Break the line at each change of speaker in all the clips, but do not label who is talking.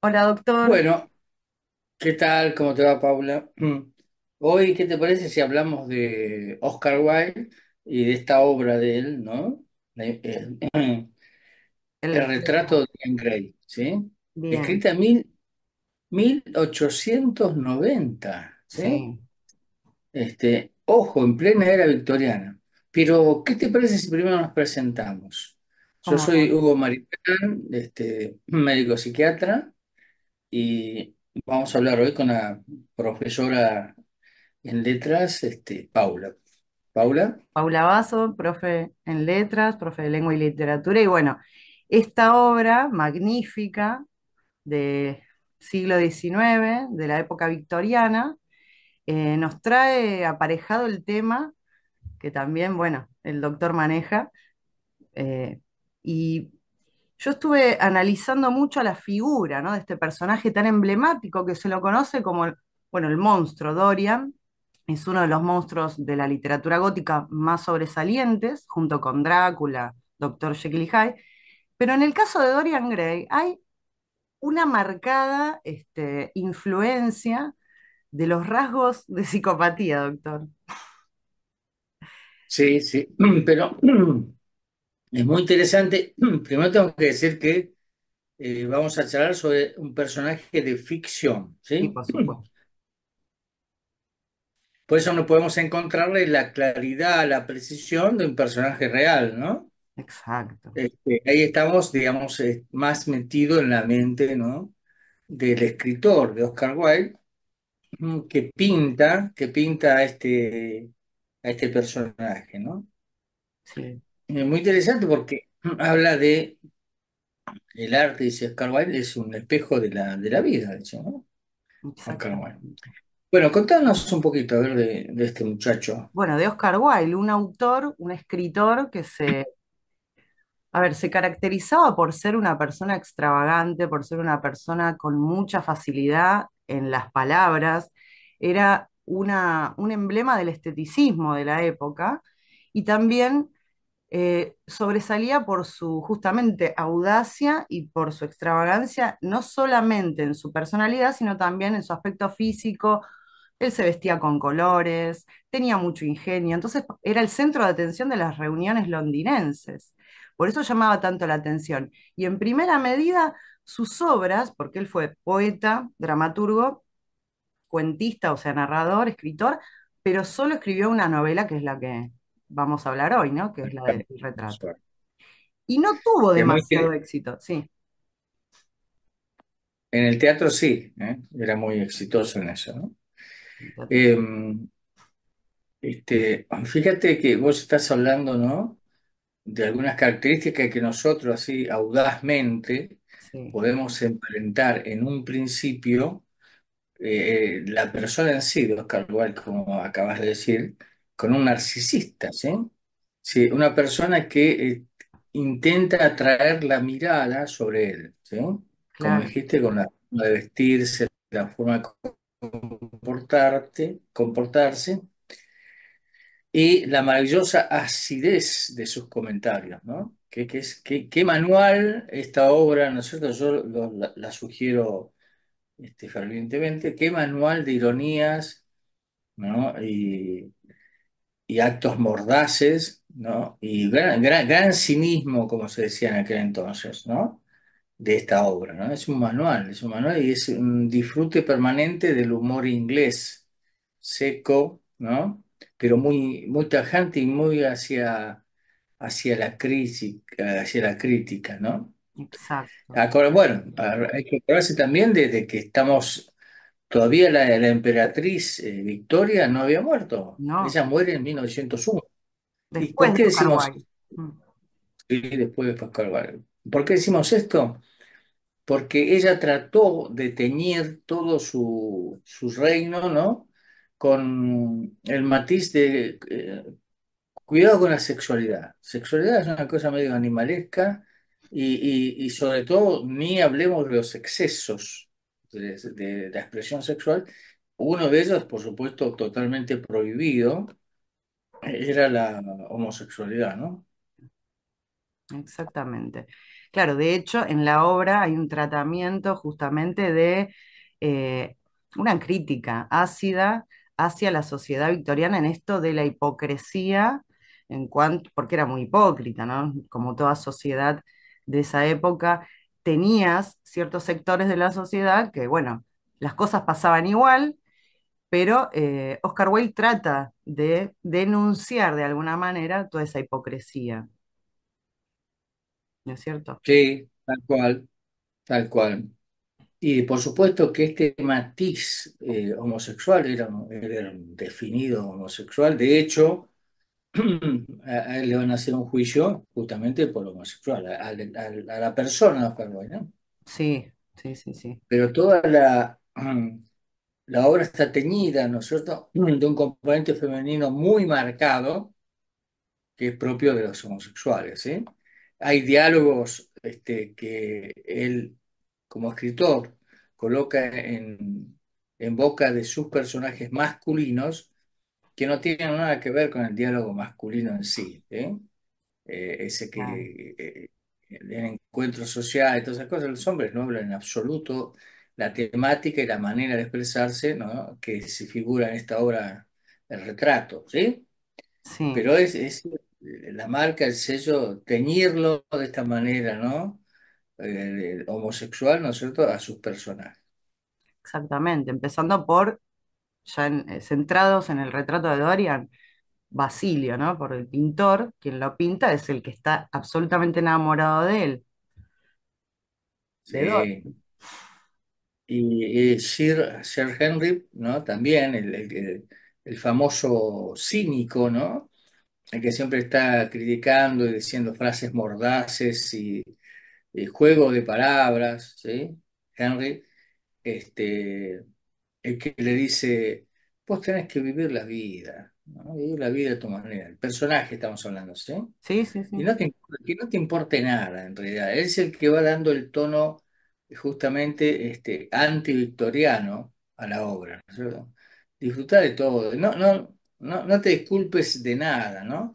Hola, doctor.
Bueno, ¿qué tal? ¿Cómo te va, Paula? Hoy, ¿qué te parece si hablamos de Oscar Wilde y de esta obra de él, ¿no? El
El
retrato de Dorian Gray, ¿sí?
Bien,
Escrita en 1890, ¿sí?
sí,
Ojo, en plena era victoriana. Pero, ¿qué te parece si primero nos presentamos? Yo
cómo
soy
no.
Hugo Maritán, médico psiquiatra, y vamos a hablar hoy con la profesora en letras, Paula. Paula,
Paula Basso, profe en letras, profe de lengua y literatura. Y bueno, esta obra magnífica de siglo XIX, de la época victoriana, nos trae aparejado el tema que también, bueno, el doctor maneja. eh, y yo estuve analizando mucho a la figura, ¿no? De este personaje tan emblemático que se lo conoce como, bueno, el monstruo Dorian. Es uno de los monstruos de la literatura gótica más sobresalientes, junto con Drácula, Doctor Jekyll y Hyde. Pero en el caso de Dorian Gray hay una marcada influencia de los rasgos de psicopatía, doctor.
sí, sí, pero es muy interesante. Primero tengo que decir que vamos a charlar sobre un personaje de ficción,
Sí,
¿sí?
por supuesto.
Por eso no podemos encontrarle la claridad, la precisión de un personaje real, ¿no?
Exacto.
Ahí estamos, digamos, más metido en la mente, ¿no? Del escritor, de Oscar Wilde, que pinta a este personaje, ¿no?
Sí,
Muy interesante porque habla de el arte, dice Oscar Wilde, es un espejo de la vida, dice, ¿no? Oscar Wilde.
exactamente.
Bueno, contanos un poquito, a ver, de este muchacho.
Bueno, de Oscar Wilde, un autor, un escritor que a ver, se caracterizaba por ser una persona extravagante, por ser una persona con mucha facilidad en las palabras. Era un emblema del esteticismo de la época y también sobresalía por su justamente audacia y por su extravagancia, no solamente en su personalidad, sino también en su aspecto físico. Él se vestía con colores, tenía mucho ingenio, entonces era el centro de atención de las reuniones londinenses. Por eso llamaba tanto la atención. Y en primera medida, sus obras, porque él fue poeta, dramaturgo, cuentista, o sea, narrador, escritor, pero solo escribió una novela que es la que vamos a hablar hoy, ¿no? Que es la del retrato. Y no tuvo
Es muy
demasiado éxito, sí.
En el teatro sí, ¿eh? Era muy exitoso en eso, ¿no?
El teatro,
Eh, Fíjate que vos estás hablando, ¿no? De algunas características que nosotros así audazmente
sí,
podemos enfrentar en un principio, la persona en sí, de Oscar Wilde, como acabas de decir, con un narcisista, ¿sí? Sí, una persona que intenta atraer la mirada sobre él, ¿sí? Como
claro,
dijiste, con la forma de vestirse, la forma de comportarse y la maravillosa acidez de sus comentarios, ¿no? ¿Qué manual esta obra, ¿no es cierto? Yo la sugiero fervientemente, qué manual de ironías, ¿no? Y actos mordaces, ¿no? Y gran cinismo, como se decía en aquel entonces, ¿no? De esta obra, ¿no? Es un manual y es un disfrute permanente del humor inglés, seco, ¿no? Pero muy tajante y muy hacia la crítica, ¿no?
exacto.
Bueno, hay que acordarse también de que estamos, todavía la emperatriz Victoria no había muerto,
No,
ella muere en 1901. ¿Y por
después de
qué
Oscar
decimos,
Wilde. Mm,
y después de Pascual Vargas, por qué decimos esto? Porque ella trató de teñir todo su reino, ¿no? Con el matiz de cuidado con la sexualidad. Sexualidad es una cosa medio animalesca y sobre todo ni hablemos de los excesos de la expresión sexual. Uno de ellos, por supuesto, totalmente prohibido, era la homosexualidad, ¿no?
exactamente. Claro, de hecho, en la obra hay un tratamiento justamente de eh, una crítica ácida hacia la sociedad victoriana en esto de la hipocresía, en cuanto, porque era muy hipócrita, ¿no? Como toda sociedad de esa época, tenías ciertos sectores de la sociedad que, bueno, las cosas pasaban igual, pero Oscar Wilde trata de denunciar de alguna manera toda esa hipocresía, ¿no es cierto?
Sí, tal cual, tal cual. Y por supuesto que este matiz homosexual era un definido homosexual. De hecho, a él le van a hacer un juicio justamente por homosexual, a la persona de Oscar Wilde, ¿no?
Sí, sí, sí, sí.
Pero toda la obra está teñida, ¿no es cierto?, de un componente femenino muy marcado que es propio de los homosexuales, ¿sí? Hay diálogos que él, como escritor, coloca en boca de sus personajes masculinos que no tienen nada que ver con el diálogo masculino en sí, ¿sí? Ese
Claro.
que el encuentro social y todas esas cosas, los hombres no hablan en absoluto la temática y la manera de expresarse, ¿no?, que se figura en esta obra, el retrato, ¿sí?
Sí,
Pero es la marca, el sello, teñirlo de esta manera, ¿no? Homosexual, ¿no es cierto?, a sus personajes.
exactamente. Empezando por, ya centrados en el retrato de Dorian, Basilio, ¿no? Por el pintor, quien lo pinta es el que está absolutamente enamorado de él, de
Sí.
Dorian.
Y Sir Henry, ¿no? También el famoso cínico, ¿no? El que siempre está criticando y diciendo frases mordaces y juego de palabras, ¿sí? Henry, este, el que le dice, vos tenés que vivir la vida, ¿no? Vivir la vida a tu manera. El personaje estamos hablando, ¿sí?
Sí, sí,
Y
sí.
que no te importe nada, en realidad. Él es el que va dando el tono justamente anti-victoriano a la obra, ¿no es cierto? Disfrutar de todo. No te disculpes de nada, ¿no?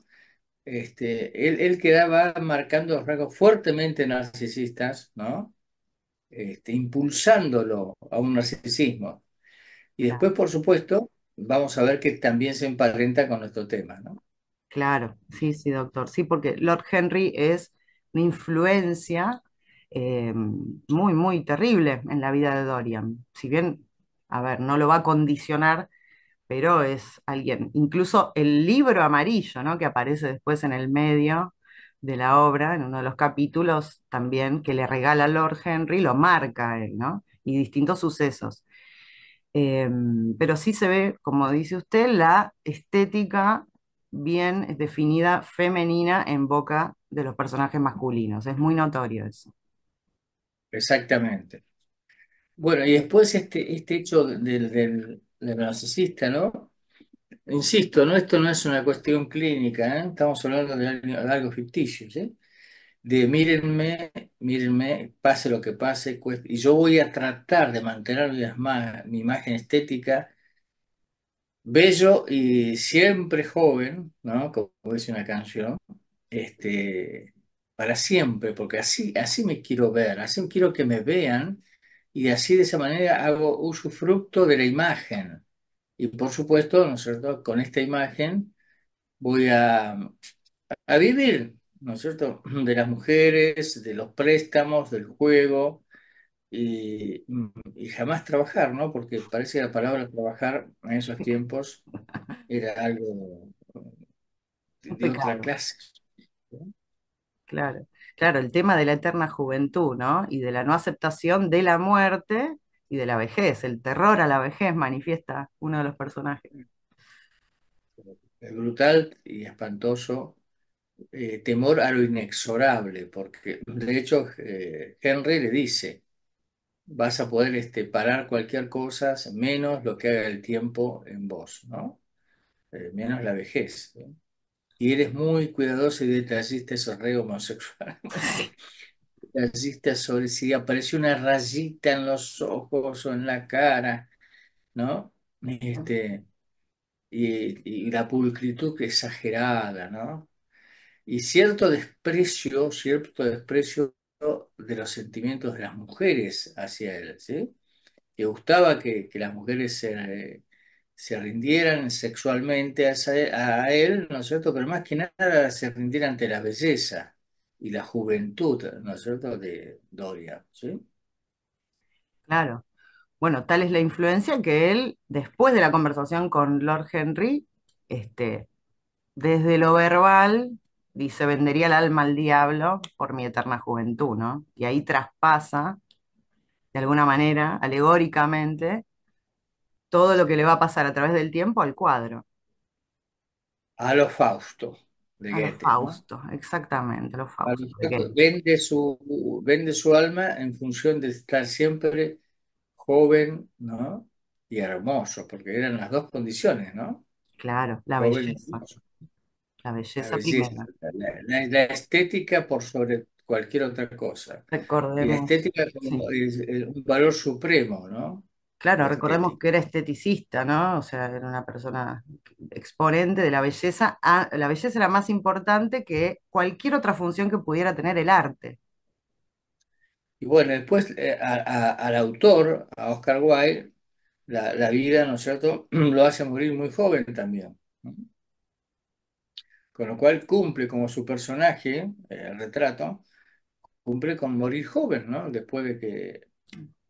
Él que va marcando los rasgos fuertemente narcisistas, ¿no? Impulsándolo a un narcisismo. Y después, por supuesto, vamos a ver que también se emparenta con nuestro tema, ¿no?
Claro, sí, sí, doctor. Sí, porque Lord Henry es una influencia muy, muy terrible en la vida de Dorian. Si bien, a ver, no lo va a condicionar, pero es alguien. Incluso el libro amarillo, ¿no? Que aparece después en el medio de la obra, en uno de los capítulos también, que le regala Lord Henry, lo marca a él, ¿no? Y distintos sucesos. Eh, pero sí se ve, como dice usted, la estética bien definida femenina en boca de los personajes masculinos. Es muy notorio eso.
Exactamente. Bueno, y después este hecho del narcisista, ¿no? Insisto, ¿no? Esto no es una cuestión clínica, ¿eh? Estamos hablando de algo ficticio, ¿sí? De mírenme, pase lo que pase, y yo voy a tratar de mantener mi imagen estética bello y siempre joven, ¿no? Como dice una canción, para siempre, porque así me quiero ver, así quiero que me vean, y así de esa manera hago usufructo de la imagen. Y por supuesto, ¿no es cierto?, con esta imagen voy a vivir, ¿no es cierto?, de las mujeres, de los préstamos, del juego. Y jamás trabajar, ¿no? Porque parece que la palabra trabajar en esos tiempos era algo
Un
de otra
pecado,
clase, ¿no?
claro. Claro, el tema de la eterna juventud, ¿no? Y de la no aceptación de la muerte y de la vejez. El terror a la vejez manifiesta uno de los personajes.
El brutal y espantoso temor a lo inexorable, porque de hecho Henry le dice, vas a poder parar cualquier cosa menos lo que haga el tiempo en vos, ¿no? Menos la vejez, ¿no? Y eres muy cuidadoso y detallista, eso es re homosexual. Detallista sobre si apareció una rayita en los ojos o en la cara, ¿no? Este, y la pulcritud exagerada, ¿no? Y cierto desprecio de los sentimientos de las mujeres hacia él, ¿sí? Le gustaba que las mujeres se rindieran sexualmente a él, ¿no es cierto? Pero más que nada se rindieran ante la belleza y la juventud, ¿no es cierto?, de Dorian, ¿sí?
Claro. Bueno, tal es la influencia que él, después de la conversación con Lord Henry, este, desde lo verbal, dice, vendería el alma al diablo por mi eterna juventud, ¿no? Y ahí traspasa, de alguna manera, alegóricamente, todo lo que le va a pasar a través del tiempo al cuadro,
A lo Fausto de
a los
Goethe, ¿no?
Fausto, exactamente, a los
A
Fausto
lo
de
Fausto
Goethe.
vende su alma en función de estar siempre joven, ¿no? Y hermoso, porque eran las dos condiciones, ¿no?
Claro,
Joven y hermoso.
la
La
belleza
belleza,
primera.
la estética por sobre cualquier otra cosa. Y la
Recordemos,
estética como
sí.
es un valor supremo, ¿no?
Claro,
La
recordemos
estética.
que era esteticista, ¿no? O sea, era una persona exponente de la belleza. La belleza era más importante que cualquier otra función que pudiera tener el arte.
Y bueno, después al autor, a Oscar Wilde, la vida, ¿no es cierto?, lo hace morir muy joven también, ¿no? Con lo cual cumple como su personaje, el retrato, cumple con morir joven, ¿no? Después de que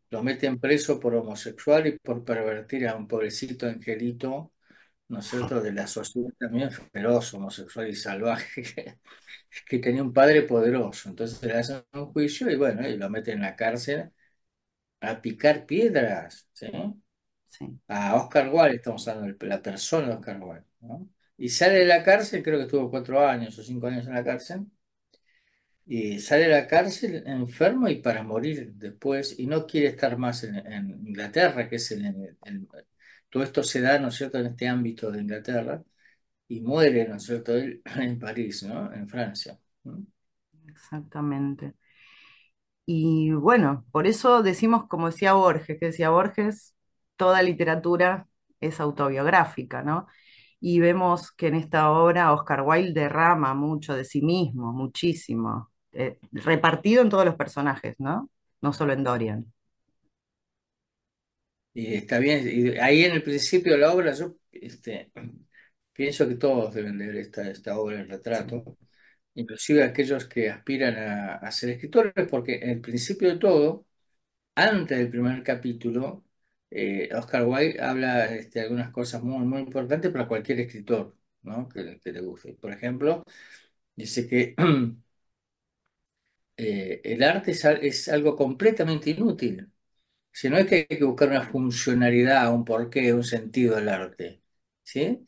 lo meten preso por homosexual y por pervertir a un pobrecito angelito, ¿no es cierto?, de la sociedad también feroz, homosexual y salvaje, que tenía un padre poderoso. Entonces le hacen un juicio y bueno, y lo meten en la cárcel a picar piedras, ¿sí?
Sí,
A Oscar Wilde, estamos hablando de la persona de Oscar Wilde, ¿no? Y sale de la cárcel, creo que estuvo 4 años o 5 años en la cárcel, y sale de la cárcel enfermo y para morir después, y no quiere estar más en Inglaterra, que es todo esto se da, ¿no es cierto?, en este ámbito de Inglaterra, y muere, ¿no es cierto?, él en París, ¿no?, en Francia, ¿no?
exactamente. Y bueno, por eso decimos, como decía Borges, que decía Borges, toda literatura es autobiográfica, ¿no? Y vemos que en esta obra Oscar Wilde derrama mucho de sí mismo, muchísimo, repartido en todos los personajes, ¿no? No solo en Dorian.
Y está bien, y ahí en el principio de la obra yo pienso que todos deben leer esta obra, el
Sí,
retrato, inclusive aquellos que aspiran a ser escritores, porque en el principio de todo, antes del primer capítulo, Oscar Wilde habla algunas cosas muy, muy importantes para cualquier escritor, ¿no?, que le guste. Por ejemplo, dice que el arte es algo completamente inútil. Si no es que hay que buscar una funcionalidad, un porqué, un sentido del arte, ¿sí?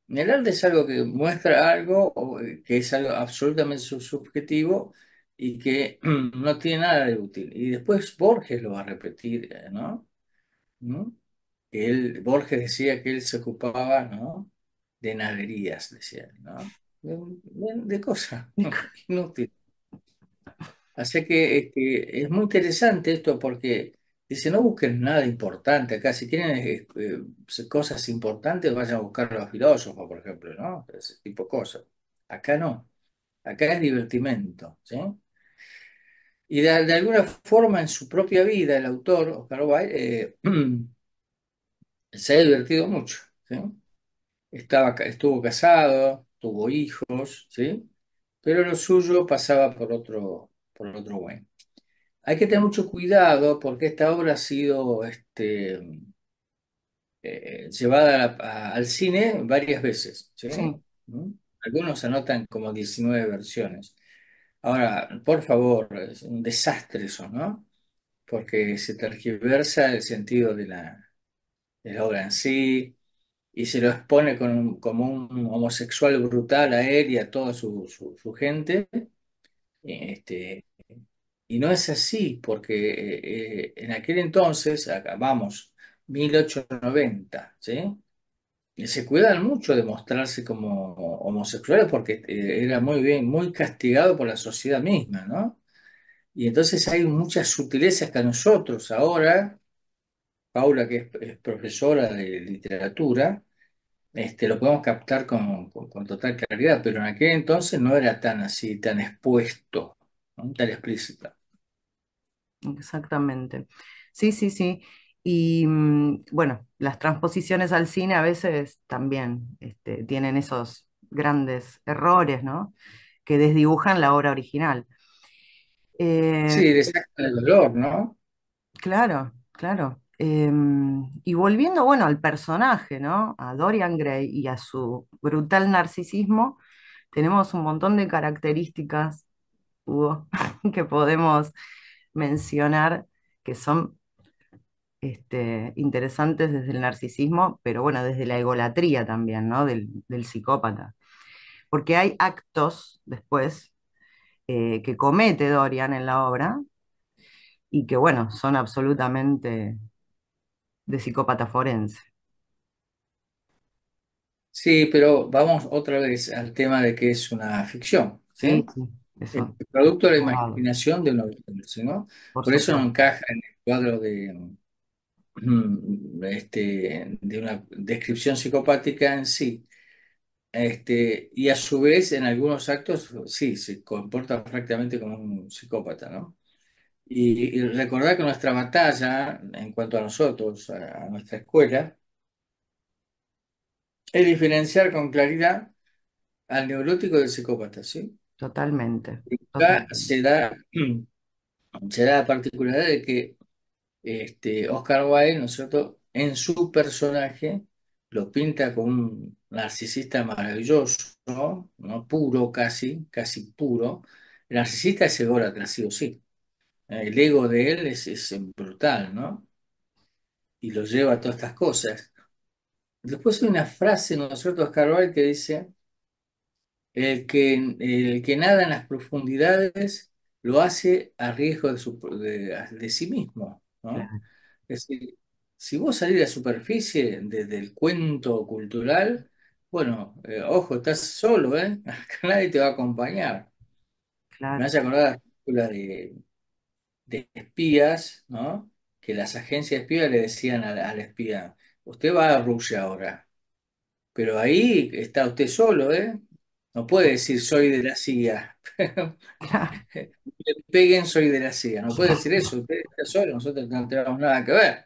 El arte es algo que muestra algo que es algo absolutamente subjetivo y que no tiene nada de útil. Y después Borges lo va a repetir, ¿no? ¿No? Borges decía que él se ocupaba, ¿no?, de naderías, decía, ¿no? De cosas inútiles. Así que es muy interesante esto porque dice, no busquen nada importante acá. Si quieren cosas importantes, vayan a buscar a los filósofos, por ejemplo, ¿no? Ese tipo de cosas. Acá no. Acá es divertimento, ¿sí? Y de alguna forma en su propia vida, el autor, Oscar Wilde, se ha divertido mucho, ¿sí? Estuvo casado, tuvo hijos, ¿sí? Pero lo suyo pasaba por otro bueno. Hay que tener mucho cuidado porque esta obra ha sido llevada al cine varias veces, ¿sí?
sí,
¿Mm? Algunos anotan como 19 versiones. Ahora, por favor, es un desastre eso, ¿no? Porque se tergiversa el sentido de la obra en sí y se lo expone como un homosexual brutal a él y a toda su gente. Este, Y no es así, porque en aquel entonces, acá vamos, 1890, ¿sí? Y se cuidan mucho de mostrarse como homosexuales porque era muy bien, muy castigado por la sociedad misma, ¿no? Y entonces hay muchas sutilezas que a nosotros ahora, Paula, que es profesora de literatura, lo podemos captar con total claridad, pero en aquel entonces no era tan así, tan expuesto, ¿no?, tan explícito.
exactamente. Sí, sí, sí. Y bueno, las transposiciones al cine a veces también tienen esos grandes errores, ¿no? Que desdibujan la obra original. Eh,
Sí, le sacan el dolor, ¿no?
claro, claro. Y volviendo, bueno, al personaje, ¿no? A Dorian Gray y a su brutal narcisismo, tenemos un montón de características, Hugo, que podemos mencionar que son interesantes desde el narcisismo, pero bueno, desde la egolatría también, ¿no? Del psicópata. Porque hay actos después que comete Dorian en la obra y que, bueno, son absolutamente de psicópata forense.
Sí, pero vamos otra vez al tema de que es una ficción,
Sí,
¿sí?
sí,
Es
eso,
producto de la
abogado,
imaginación de un autor, ¿sí, no?
por
Por eso no
supuesto,
encaja en el cuadro de una descripción psicopática en sí. Y a su vez, en algunos actos, sí, se comporta prácticamente como un psicópata, ¿no? Y recordar que nuestra batalla, en cuanto a nosotros, a nuestra escuela, es diferenciar con claridad al neurótico del psicópata, ¿sí?
totalmente,
Acá
totalmente.
se da la particularidad de que Oscar Wilde, ¿no es cierto?, en su personaje lo pinta como un narcisista maravilloso, ¿no? ¿No? Puro casi, casi puro. El narcisista es ególatra, sí o sí. El ego de él es brutal, ¿no? Y lo lleva a todas estas cosas. Después hay una frase, ¿no es cierto?, de Oscar Wilde que dice, el que nada en las profundidades lo hace a riesgo de sí mismo, ¿no?
Claro,
Es decir, si vos salís de la superficie del cuento cultural, bueno, ojo, estás solo, ¿eh? Acá nadie te va a acompañar. Me
claro,
hace acordar la película de espías, ¿no? Que las agencias de espías le decían al espía, usted va a Rusia ahora, pero ahí está usted solo, ¿eh? No puede decir soy de la CIA.
claro,
Le peguen, soy de la CIA. No puede decir eso, usted está solo, nosotros no tenemos nada que ver.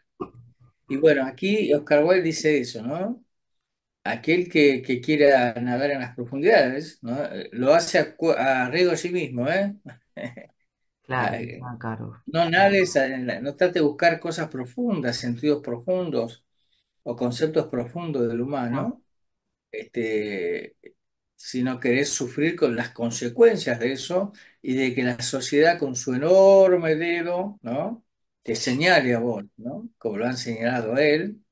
Y bueno, aquí Oscar Wilde dice eso, ¿no? Aquel que quiera nadar en las profundidades, ¿no? Lo hace a riesgo de sí mismo, ¿eh?
claro,
Ah,
a cargo.
No nades, no trate de buscar cosas profundas, sentidos profundos o conceptos profundos del
No,
humano, este, si no querés sufrir con las consecuencias de eso y de que la sociedad con su enorme dedo, ¿no? Te señale a vos, ¿no? Como lo han señalado a él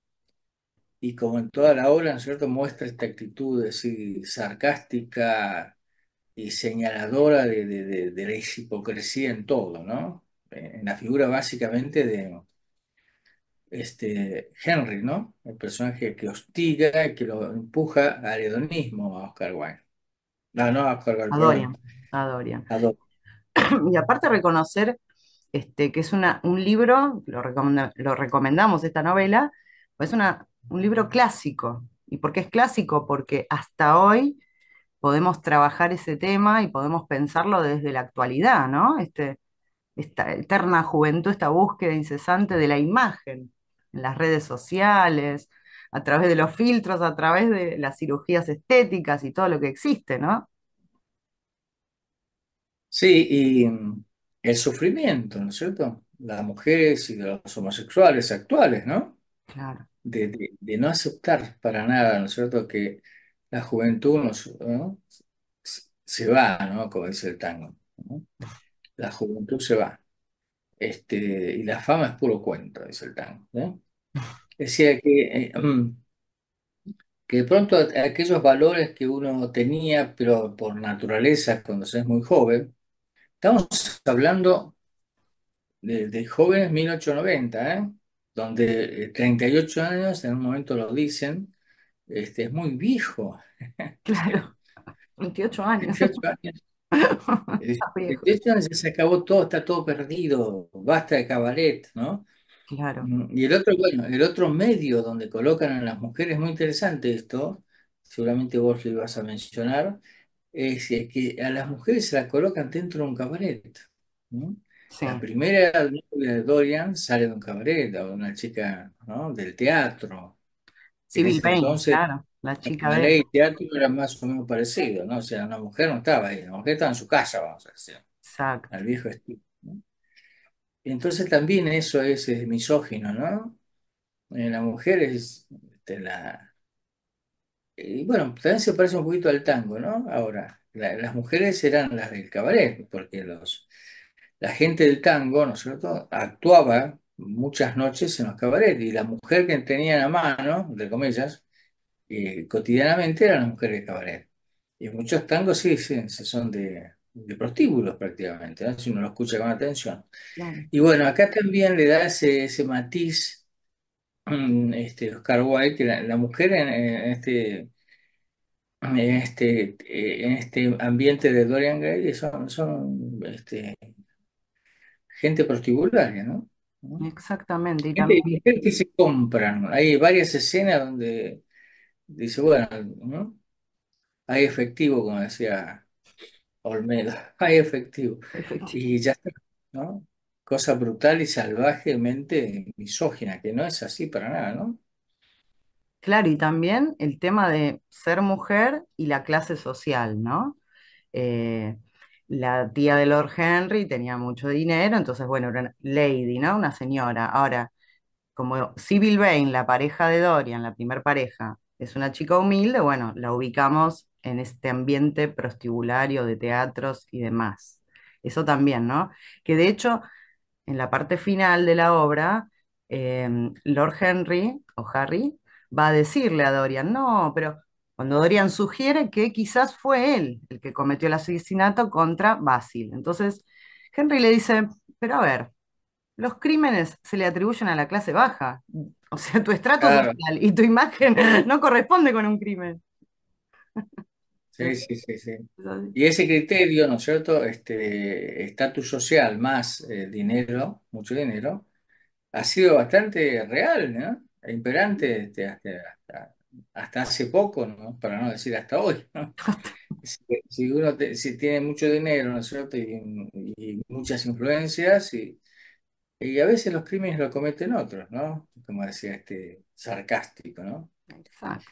y como en toda la obra, ¿no es cierto?, muestra esta actitud así sarcástica y señaladora de la hipocresía en todo, ¿no? En la figura básicamente de Henry, ¿no? El personaje que hostiga, que lo empuja al hedonismo a Oscar Wilde. No, no a Oscar Wilde,
a
perdón.
Dorian, a Dorian.
A Doc.
Y aparte reconocer que es un libro, lo recomendamos esta novela, pues es un libro clásico. ¿Y por qué es clásico? Porque hasta hoy podemos trabajar ese tema y podemos pensarlo desde la actualidad, ¿no? Esta eterna juventud, esta búsqueda incesante de la imagen en las redes sociales, a través de los filtros, a través de las cirugías estéticas y todo lo que existe, ¿no?
Sí, y el sufrimiento, ¿no es cierto? Las mujeres y los homosexuales actuales, ¿no?
Claro,
De no aceptar para nada, ¿no es cierto?, que la juventud ¿no? Se va, ¿no? Como dice el tango, ¿no? La juventud se va. Y la fama es puro cuento, dice el tango, ¿no? Decía que de pronto aquellos valores que uno tenía, pero por naturaleza cuando se es muy joven, estamos hablando de jóvenes 1890, ¿eh? Donde 38 años en un momento lo dicen, es muy viejo.
claro, 28 años,
28 años,
está viejo,
28 años ya se acabó todo, está todo perdido, basta de cabaret, ¿no?
claro,
Y el otro, bueno, el otro medio donde colocan a las mujeres, muy interesante esto, seguramente vos lo ibas a mencionar, es que a las mujeres se las colocan dentro de un cabaret, ¿no?
Sí.
La primera novia de Dorian sale de un cabaret, de una chica, ¿no? Del teatro. En
Civil
ese
Payne,
entonces,
claro, la
el
chica de él.
cabaret y teatro eran más o menos parecidos, ¿no? O sea, una mujer no estaba ahí, la mujer estaba en su casa, vamos a decir,
Exacto.
al viejo estilo, ¿no? Y entonces también eso es misógino, ¿no? La mujer es la... Y bueno, también se parece un poquito al tango, ¿no? Ahora, las mujeres eran las del cabaret, porque la gente del tango, ¿no es cierto?, actuaba muchas noches en los cabarets y la mujer que tenían a mano, entre comillas, cotidianamente eran las mujeres de cabaret. Y muchos tangos sí, sí, son de prostíbulos prácticamente, ¿no? Si uno lo escucha con atención.
Claro.
Y bueno, acá también le da ese matiz Oscar Wilde, que la mujer en este ambiente de Dorian Gray son gente prostibularia, ¿no? ¿No?
Exactamente. Y
Gente,
también,
mujeres que se compran. Hay varias escenas donde dice, bueno, ¿no? Hay efectivo, como decía Olmedo, hay efectivo. Y ya está, ¿no? Cosa brutal y salvajemente misógina, que no es así para nada, ¿no?
claro, y también el tema de ser mujer y la clase social, ¿no? Eh, la tía de Lord Henry tenía mucho dinero, entonces, bueno, era una lady, ¿no? Una señora. Ahora, como Sybil Vane, la pareja de Dorian, la primer pareja, es una chica humilde, bueno, la ubicamos en este ambiente prostibulario de teatros y demás. Eso también, ¿no? Que de hecho, en la parte final de la obra, Lord Henry o Harry va a decirle a Dorian, no, pero cuando Dorian sugiere que quizás fue él el que cometió el asesinato contra Basil. Entonces, Henry le dice, pero a ver, los crímenes se le atribuyen a la clase baja. O sea, tu estrato
Claro,
social y tu imagen no corresponde con un crimen.
sí, sí, sí, sí.
Es así.
Y ese criterio, ¿no es cierto? Estatus social más dinero, mucho dinero, ha sido bastante real, ¿no? E imperante hasta hace poco, ¿no? Para no decir hasta hoy, ¿no? Si uno si tiene mucho dinero, ¿no es cierto? Y muchas influencias, y a veces los crímenes lo cometen otros, ¿no? Como decía sarcástico, ¿no?
Exacto.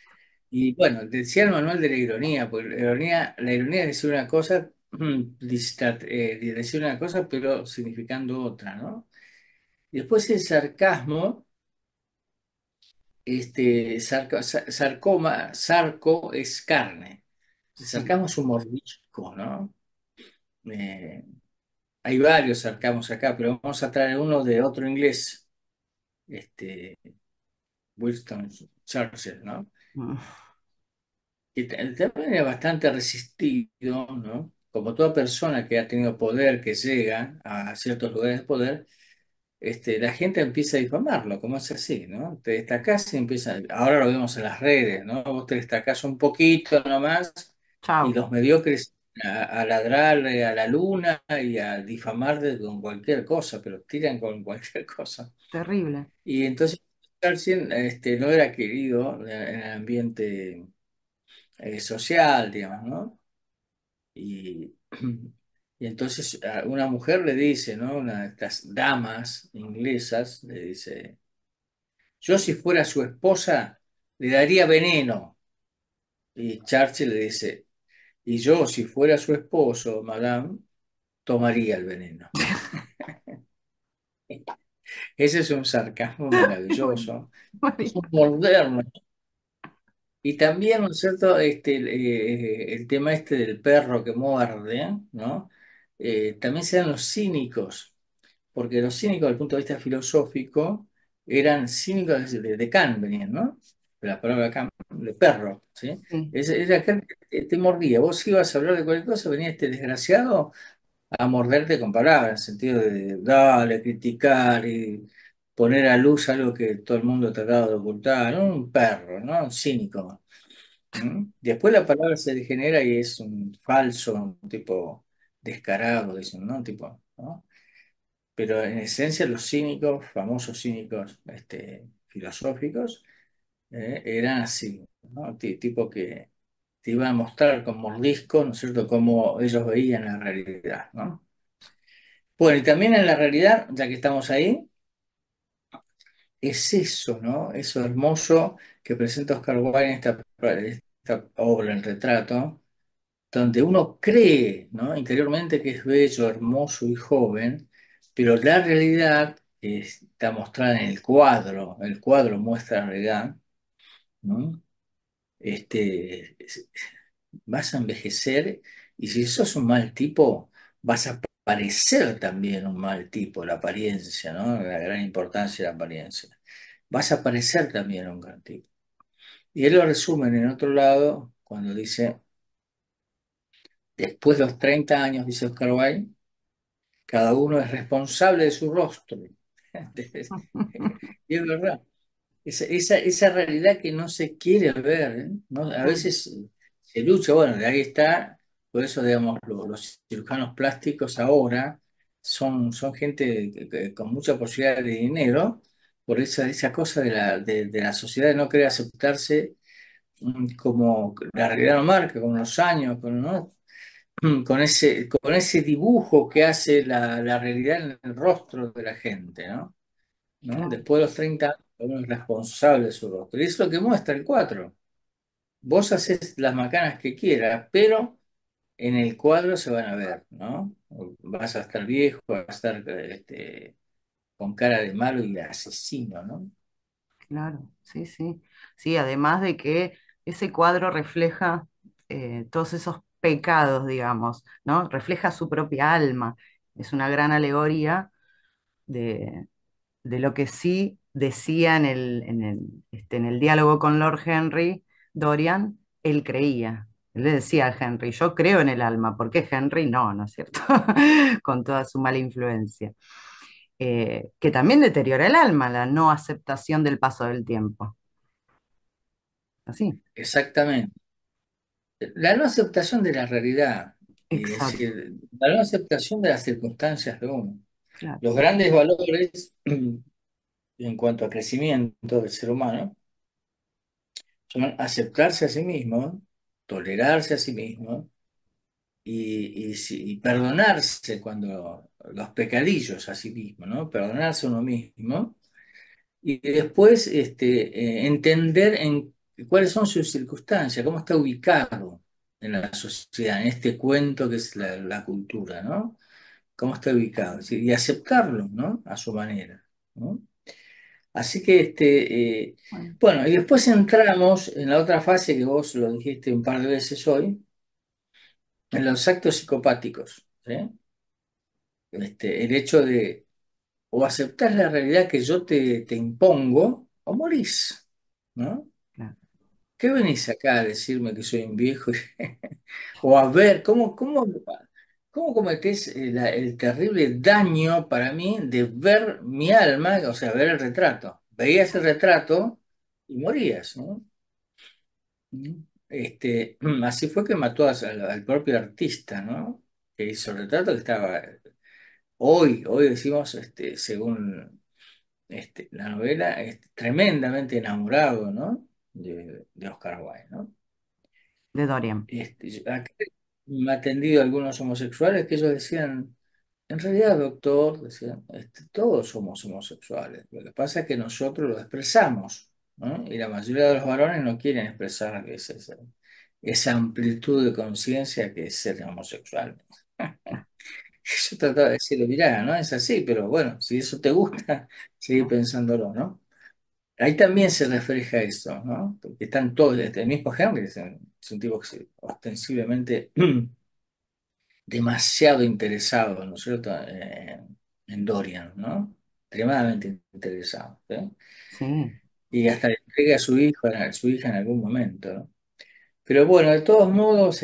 Y bueno, decía el manual de la ironía, porque la ironía es decir una cosa, decir una cosa, pero significando otra, ¿no? Y después el sarcasmo, sarco es carne. El
Sí.
sarcasmo es un mordisco, ¿no? Eh, Hay varios sarcasmos acá, pero vamos a traer uno de otro inglés, este, Winston Churchill, ¿no?
Mm.
Que también es bastante resistido, ¿no? Como toda persona que ha tenido poder, que llega a ciertos lugares de poder, la gente empieza a difamarlo, como es así, ¿no? Te destacás y empieza, ahora lo vemos en las redes, ¿no? Vos te destacás un poquito nomás y
Chau.
los mediocres a ladrarle a la luna y a difamarte con cualquier cosa, pero tiran con cualquier cosa.
Terrible.
Y entonces Churchill no era querido en el ambiente social, digamos, ¿no? Y, y entonces una mujer le dice, ¿no? Una de estas damas inglesas le dice, yo si fuera su esposa le daría veneno. Y Churchill le dice, y yo si fuera su esposo, madame, tomaría el veneno. Ese es un sarcasmo
Bueno,
maravilloso. Es un
María.
moderno. Y también, ¿no es cierto? El tema del perro que muerde, ¿no? También se dan los cínicos, porque los cínicos, desde el punto de vista filosófico, eran cínicos de Kant, venían, ¿no? De la palabra Kant, de perro, ¿sí?
Sí,
Era aquel que te mordía. Vos ibas a hablar de cualquier cosa, venía este desgraciado a morderte con palabras, en el sentido de darle, criticar y poner a luz algo que todo el mundo ha tratado de ocultar, ¿no? Un perro, ¿no? Un cínico. ¿Mm? Después la palabra se degenera y es un falso, un tipo descarado, dicen, ¿no? Tipo, ¿no? Pero en esencia los cínicos, famosos cínicos filosóficos, eran así, ¿no? Tipo que te iban a mostrar con mordisco, ¿no es cierto?, cómo ellos veían la realidad, ¿no? Bueno, y también en la realidad, ya que estamos ahí, es eso, ¿no? Eso hermoso que presenta Oscar Wilde en esta obra, El retrato, donde uno cree, ¿no? Interiormente que es bello, hermoso y joven, pero la realidad está mostrada en el cuadro muestra la realidad, ¿no? Vas a envejecer y si sos un mal tipo, vas a parecer también un mal tipo, la apariencia, ¿no? La gran importancia de la apariencia. Vas a parecer también un gran tipo. Y él lo resume en otro lado cuando dice, después de los 30 años, dice Oscar Wilde, cada uno es responsable de su rostro. Y es verdad. Esa realidad que no se quiere ver, ¿eh? ¿No? A
Claro,
veces se lucha, bueno, de ahí está, por eso, digamos, los cirujanos plásticos ahora son gente con mucha posibilidad de dinero, por esa cosa de la sociedad de no querer aceptarse como la realidad lo marca, con los años, ¿no? Con ese dibujo que hace la realidad en el rostro de la gente, ¿no? ¿No?
claro,
Después de los 30 años, uno es responsable de su rostro. Y eso es lo que muestra el 4. Vos haces las macanas que quieras, pero en el cuadro se van a ver, ¿no? Vas a estar viejo, vas a estar con cara de malo y de asesino, ¿no?
claro, sí, sí. Sí, además de que ese cuadro refleja todos esos pecados, digamos, ¿no? Refleja su propia alma. Es una gran alegoría de lo que sí decía en el diálogo con Lord Henry, Dorian, él creía. Él le decía a Henry, yo creo en el alma, ¿por qué Henry no? ¿No es cierto? Con toda su mala influencia. Que también deteriora el alma, la no aceptación del paso del tiempo. Así.
Exactamente. La no aceptación de la realidad, es
Exacto,
decir, la no aceptación de las circunstancias de uno.
claro,
Los grandes valores en cuanto a crecimiento del ser humano son aceptarse a sí mismo, tolerarse a sí mismo y perdonarse cuando los pecadillos a sí mismo, ¿no? Perdonarse a uno mismo y después entender en cuáles son sus circunstancias, cómo está ubicado en la sociedad, en este cuento que es la cultura, ¿no? Cómo está ubicado, es decir, y aceptarlo, ¿no? A su manera, ¿no? Así que,
bueno,
bueno, y después entramos en la otra fase que vos lo dijiste un par de veces hoy, en los actos psicopáticos, ¿sí? El hecho de o aceptás la realidad que yo te impongo o morís, ¿no?
claro,
¿Qué venís acá a decirme que soy un viejo? O a ver, ¿cómo cometés el terrible daño para mí de ver mi alma, o sea, ver el retrato? Veías el retrato y morías, ¿no? Así fue que mató al propio artista, ¿no? Que hizo el retrato que estaba. Hoy decimos, según la novela, tremendamente enamorado, ¿no? De Oscar Wilde, ¿no?
de Dorian,
Acá me ha atendido algunos homosexuales que ellos decían, en realidad, doctor, decían, todos somos homosexuales. Lo que pasa es que nosotros lo expresamos, ¿no? Y la mayoría de los varones no quieren expresar esa amplitud de conciencia que es ser homosexual.
claro,
Yo trataba de decirle, mirá, no es así, pero bueno, si eso te gusta, sigue
claro,
pensándolo, ¿no? Ahí también se refleja eso, ¿no? Porque están todos, el mismo Henry es un tipo que ostensiblemente demasiado interesado, ¿no es cierto?, en Dorian, ¿no? Extremadamente interesado, ¿sí?
sí,
Y hasta le entrega a su hija en algún momento, ¿no? Pero bueno, de todos modos,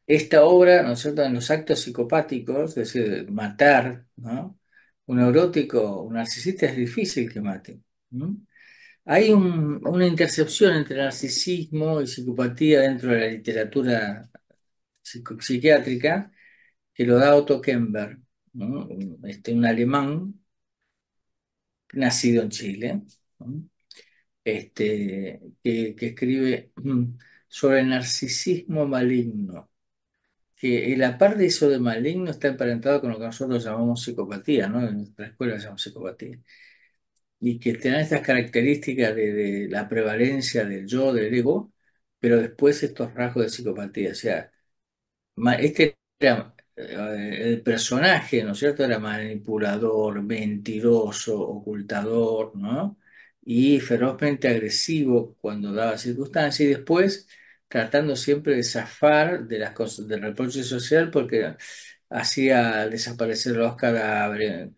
esta obra, ¿no es cierto?, en los actos psicopáticos, es decir, matar, ¿no? Un neurótico, un narcisista es difícil que mate. ¿No? Hay una intercepción entre narcisismo y psicopatía dentro de la literatura psiquiátrica que lo da Otto Kemper, ¿no? Un alemán nacido en Chile, ¿no? Que escribe sobre el narcisismo maligno, que la parte de eso de maligno está emparentado con lo que nosotros llamamos psicopatía, ¿no? En nuestra escuela llamamos psicopatía. Y que tengan estas características de la prevalencia del yo, del ego, pero después estos rasgos de psicopatía. O sea, este era, el personaje, ¿no es cierto? Era manipulador, mentiroso, ocultador, ¿no? Y ferozmente agresivo cuando daba circunstancias y después tratando siempre de zafar de las cosas, del reproche social porque hacía desaparecer los cadáveres,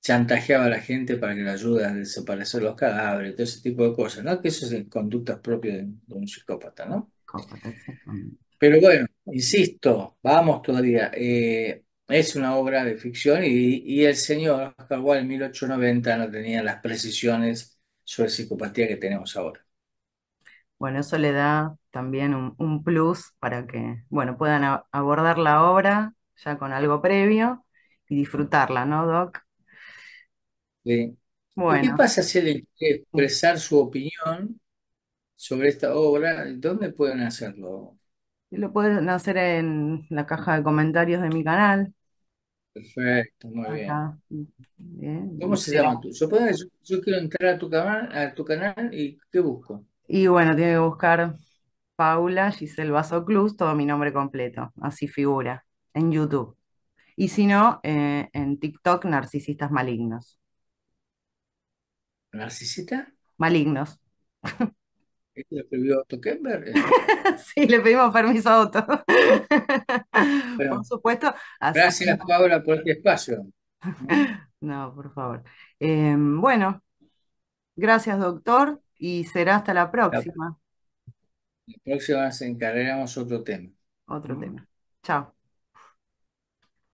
chantajeaba a la gente para que le ayude a desaparecer los cadáveres, todo ese tipo de cosas, ¿no? Que eso es conductas propias de un psicópata, ¿no?
Psicópata, exactamente.
Pero bueno, insisto, vamos todavía. Es una obra de ficción y el señor Oscar Wilde en 1890 no tenía las precisiones sobre psicopatía que tenemos ahora.
Bueno, eso le da también un plus para que, bueno, puedan abordar la obra ya con algo previo y disfrutarla, ¿no, Doc?
¿Sí? ¿Y qué
Bueno,
pasa si alguien quiere
sí.
expresar su opinión sobre esta obra? ¿Dónde pueden hacerlo?
Y lo pueden hacer en la caja de comentarios de mi canal,
Perfecto, muy bien.
acá. Bien,
¿Cómo se llama tú? Yo quiero entrar a tu canal y ¿qué busco?
y bueno, tiene que buscar Paula Giselle Basocluz, todo mi nombre completo, así figura, en YouTube. Y si no, en TikTok, Narcisistas Malignos.
¿Narcisista?
Malignos.
¿Esto lo escribió Tokenberg?
Sí, le pedimos permiso a Otto. Por
Bueno,
supuesto, así.
gracias Paula por este espacio.
No, por favor. Bueno, gracias, doctor, y será hasta la
La
próxima.
próxima vez encargaremos otro tema.
Otro
¿Mm?
tema. Chao.